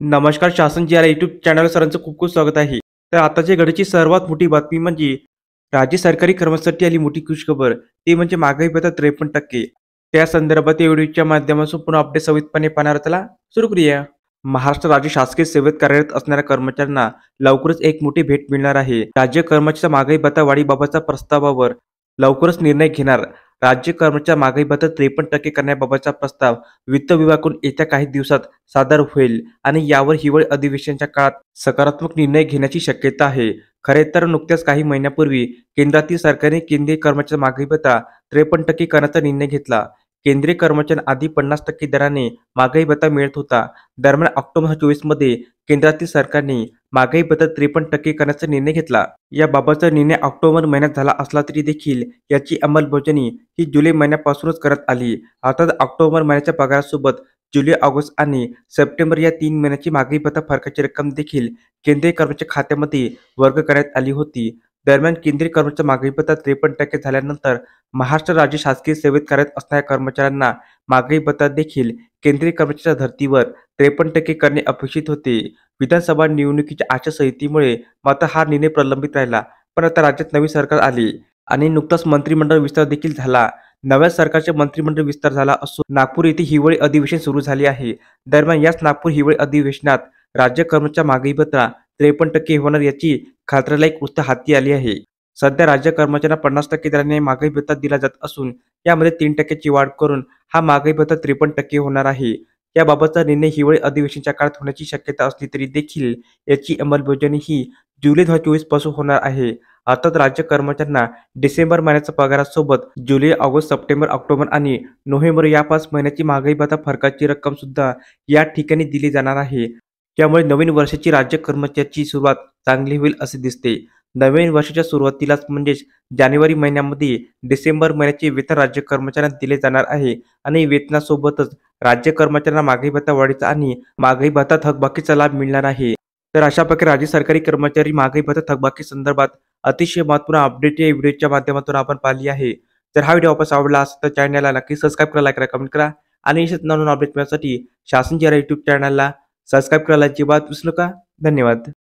नमस्कार शासन जी या यूट्यूब चॅनल सरांचं खूप खूप स्वागत आहे. तर आताच्या घडीची सर्वात मोठी बातमी म्हणजे राज्य सरकारी कर्मचाऱ्यांसाठी आली मोठी खुशखबर. ती म्हणजे महागाई भत्ता 53%. त्या संदर्भात या व्हिडिओच्या माध्यमातून पूर्ण अपडेट सविस्तरपणे पाहणार त्याला सुरू करूया. महाराष्ट्र राज्य शासकीय सेवेत कार्यरत असणाऱ्या कर्मचाऱ्यांना लवकरच एक मोठी भेट मिळणार आहे. राज्य कर्मचाऱ्यांच्या महागाई भत्ता वाढीबाबतच्या प्रस्तावावर लवकरच निर्णय घेणार. राज्य कर्मचारी महागाई भत्ता 53% करण्याबाबतचा प्रस्ताव वित्त विभागाकडून येत्या काही दिवसात सादर होईल आणि यावर हिवाळी अधिवेशनाच्या काळात सकारात्मक निर्णय घेण्याची शक्यता आहे. खरे तर नुकत्याच काही महिन्यापूर्वी केंद्रातील सरकारने केंद्रीय कर्मचारी महागाई भत्ता 53% करण्याचा निर्णय घेतला. केंद्रीय कर्मचाऱ्यांना आधी 50% दराने महागाई भत्ता मिळत होता. दरम्यान ऑक्टोबर 2024 मध्ये केंद्रातील सरकारने महागाई भत्ता 53% करण्याचा निर्णय घेतला. याबाबतचा निर्णय ऑक्टोबर महिन्यात झाला असला तरी देखील याची अंमलबजावणी ही जुलै महिन्यापासूनच करण्यात आली. अर्थात ऑक्टोबर महिन्याच्या पगारासोबत जुलै, ऑगस्ट आणि सप्टेंबर या 3 महिन्याची महागाई भत्ता फरकाची रक्कम देखील केंद्रीय कर्मचारी खात्यामध्ये वर्ग करण्यात आली होती. दरम्यान केंद्रीय कर्मचारी महागाई भत्ता 53% झाल्यानंतर महाराष्ट्र राज्य शासकीय सेवेत कार्यरत असणाऱ्या कर्मचाऱ्यांना महागाई भत्ता देखील केंद्रीय कर्मचाऱ्यांच्या धर्तीवर 53% करणे अपेक्षित होते. विधानसभा निवडणुकीच्या आचारसंहितेमुळे मात्र हा निर्णय प्रलंबित राहिला. पण आता राज्यात नवीन सरकार आले आणि नुकताच मंत्रिमंडळ विस्तार देखील झाला. नव्या सरकारचे मंत्रिमंडळ विस्तार झाला असून नागपूर येथे हिवाळी अधिवेशन सुरू झाले आहे. दरम्यान याच नागपूर हिवाळी अधिवेशनात राज्य कर्मचारी महागाई भत्ता 53% होणार याची खात्रीलायक गोष्ट हाती आली आहे. सध्या राज्य कर्मचाऱ्यांना 50% दराने महागाई भत्ता दिला जात असून यामध्ये 3%ची वाढ करून हा महागाई भत्ता 53% होणार आहे. याबाबतचा निर्णय हिवाळी अधिवेशनाच्या काळात होण्याची शक्यता असली तरी देखील याची अंमलबजावणी ही जुलै 2024 पासून होणार आहे. अर्थात राज्य कर्मचाऱ्यांना डिसेंबर महिन्याच्या पगारासोबत जुलै, ऑगस्ट, सप्टेंबर, ऑक्टोबर आणि नोव्हेंबर या 5 महिन्याची महागाई भत्ता फरकाची रक्कम सुद्धा या ठिकाणी दिली जाणार आहे. त्यामुळे नवीन वर्षाची राज्य कर्मचाऱ्यांची सुरुवात चांगली होईल असे दिसते. नवीन वर्षाच्या सुरुवातीलाच म्हणजेच जानेवारी महिन्यामध्ये डिसेंबर महिन्याचे वेतन राज्य कर्मचाऱ्यांना दिले जाणार आहे आणि वेतनासोबतच राज्य कर्मचाऱ्यांना महागाई भत्ता वाढीचा आणि महागाई भत्ता थकबाकीचा लाभ मिळणार आहे. तर अशा प्रकारे राज्य सरकारी कर्मचारी महागाई भत्ता थकबाकी संदर्भात अतिशय महत्त्वपूर्ण अपडेट या व्हिडिओच्या माध्यमातून आपण पाहिली आहे. जर हा व्हिडिओ आपल्याला आवडला असेल तर चॅनलला नक्की सबस्क्राईब करा, लाईक करा, कमेंट करा आणि अशाच नवीन अपडेट मिळण्यासाठी शासन जी या यूट्यूब चॅनलला सबस्क्राईब करायला अजिबात विसरू नका. धन्यवाद.